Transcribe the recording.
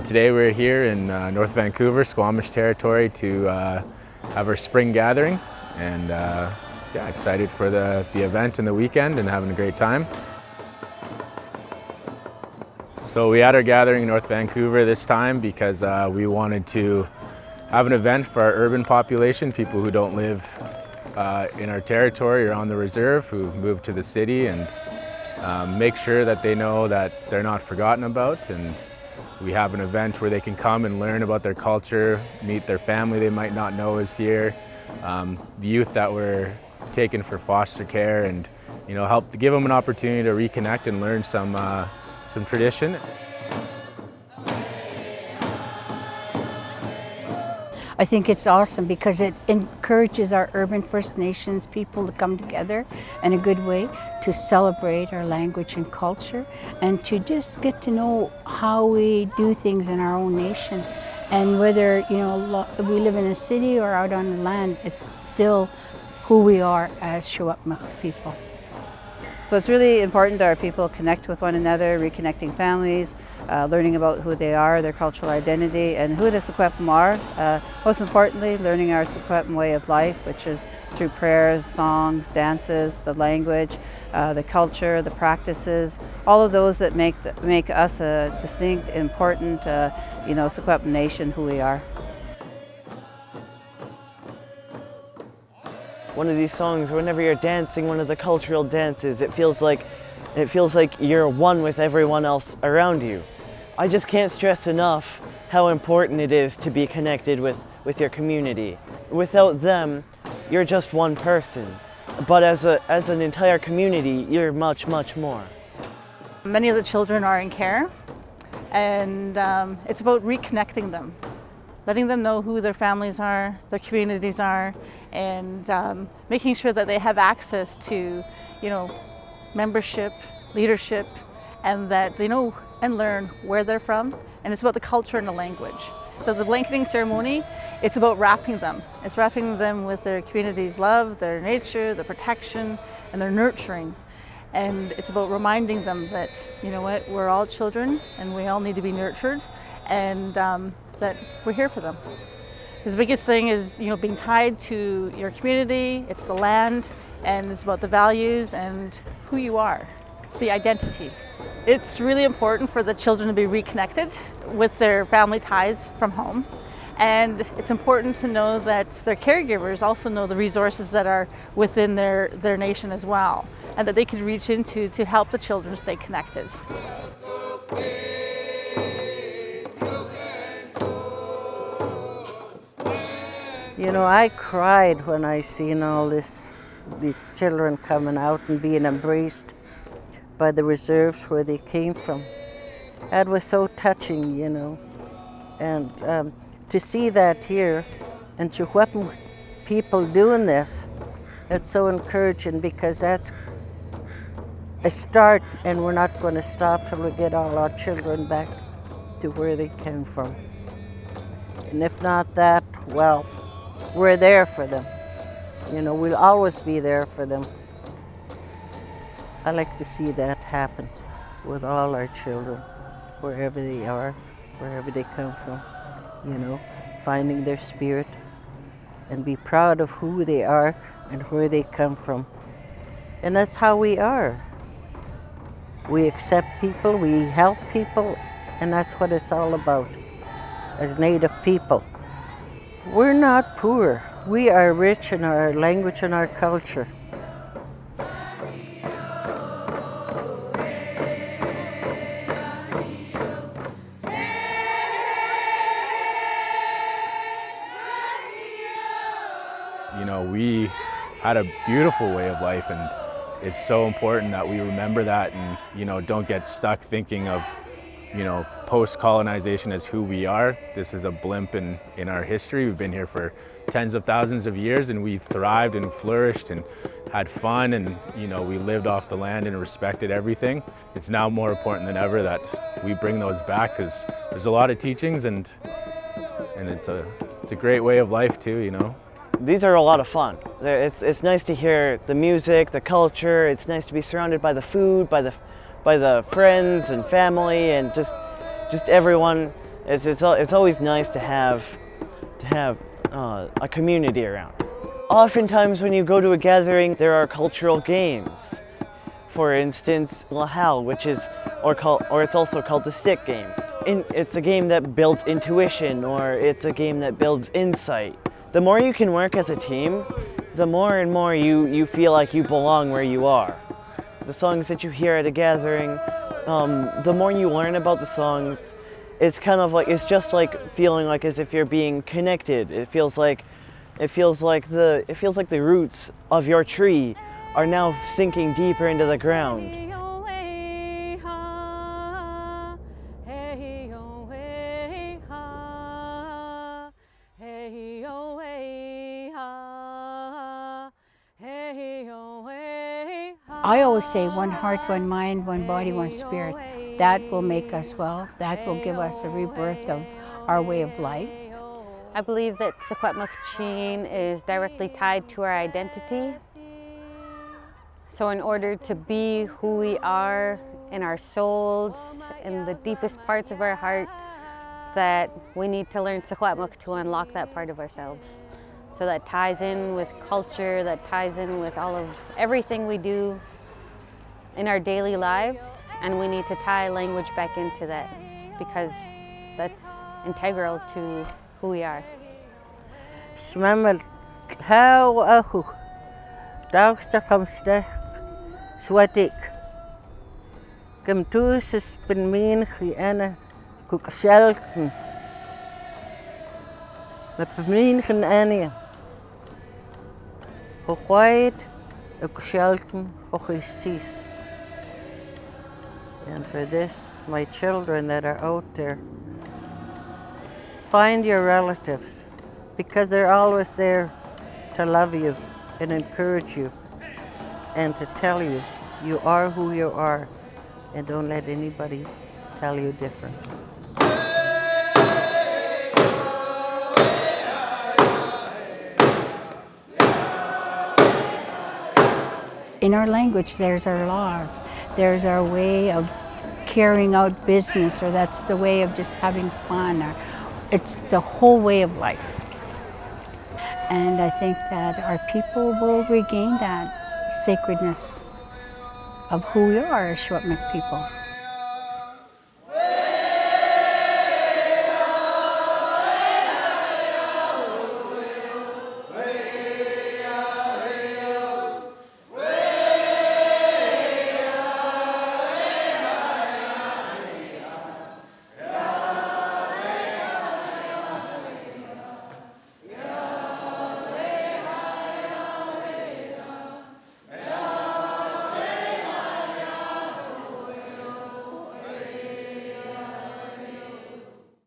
Today we're here in North Vancouver, Squamish territory, to have our spring gathering, and yeah, excited for the event and the weekend and having a great time. So we had our gathering in North Vancouver this time because we wanted to have an event for our urban population, people who don't live in our territory or on the reserve, who've moved to the city, and make sure that they know that they're not forgotten about. And we have an event where they can come and learn about their culture, meet their family they might not know is here, the youth that were taken for foster care, and help to give them an opportunity to reconnect and learn some tradition. I think it's awesome because it encourages our urban First Nations people to come together in a good way to celebrate our language and culture, and to just get to know how we do things in our own nation. And whether we live in a city or out on the land, it's still who we are as Secwepemc people. So it's really important that our people connect with one another, reconnecting families, learning about who they are, their cultural identity, and who the Secwepemc are. Most importantly, learning our Secwepemc way of life, which is through prayers, songs, dances, the language, the culture, the practices, all of those that make us a distinct, important, Secwepemc nation, who we are. One of these songs, whenever you're dancing one of the cultural dances, it feels like you're one with everyone else around you. I just can't stress enough how important it is to be connected with your community. Without them, you're just one person. But as an entire community, you're much, much more. Many of the children are in care, and it's about reconnecting them, letting them know who their families are, their communities are, and making sure that they have access to, membership, leadership, and that they know and learn where they're from. And it's about the culture and the language. So the blanketing ceremony, it's about wrapping them. It's wrapping them with their community's love, their nature, their protection, and their nurturing. And it's about reminding them that, we're all children and we all need to be nurtured, and that we're here for them. The biggest thing is, being tied to your community, it's the land, and it's about the values and who you are. It's the identity. It's really important for the children to be reconnected with their family ties from home. And it's important to know that their caregivers also know the resources that are within their nation as well, and that they can reach into to help the children stay connected. I cried when I seen all these children coming out and being embraced by the reserves where they came from. That was so touching, and to see that here and Secwepemc people doing this, it's so encouraging, because that's a start, and we're not going to stop till we get all our children back to where they came from. And if not that, well, we're there for them. We'll always be there for them. I like to see that happen with all our children, wherever they are, wherever they come from, finding their spirit and be proud of who they are and where they come from. And that's how we are. We accept people, we help people, and that's what it's all about as Native people. We're not poor. We are rich in our language and our culture. We had a beautiful way of life, and it's so important that we remember that and, don't get stuck thinking of, post-colonization as who we are. This is a blimp in our history. We've been here for tens of thousands of years, and we thrived and flourished and had fun, and we lived off the land and respected everything. It's now more important than ever that we bring those back, because there's a lot of teachings, and it's a great way of life too, These are a lot of fun. It's nice to hear the music, the culture. It's nice to be surrounded by the food, by the friends and family, and just everyone It's always nice to have a community around. Oftentimes when you go to a gathering, there are cultural games. For instance, Lahal, or it's also called the stick game. It's a game that builds intuition, or it's a game that builds insight. The more you can work as a team, the more and more you feel like you belong where you are. The songs that you hear at a gathering, the more you learn about the songs, it's just like feeling like as if you're being connected. It feels like the roots of your tree are now sinking deeper into the ground. I always say one heart, one mind, one body, one spirit. That will make us well. That will give us a rebirth of our way of life. I believe that Secwepemc is directly tied to our identity. So in order to be who we are in our souls, in the deepest parts of our heart, that we need to learn Secwepemc to unlock that part of ourselves. So that ties in with culture, that ties in with everything we do in our daily lives, and we need to tie language back into that because that's integral to who we are. Smamel how ahu daugsta kamsta swatik kem tusis ben min khiana kukshalken met min ania ho white kukshalken ho khis. And for this, my children that are out there, find your relatives because they're always there to love you and encourage you and to tell you you are who you are, and don't let anybody tell you different. In our language, there's our laws, there's our way of carrying out business, or that's the way of just having fun, or it's the whole way of life. And I think that our people will regain that sacredness of who we are as Secwepemc people.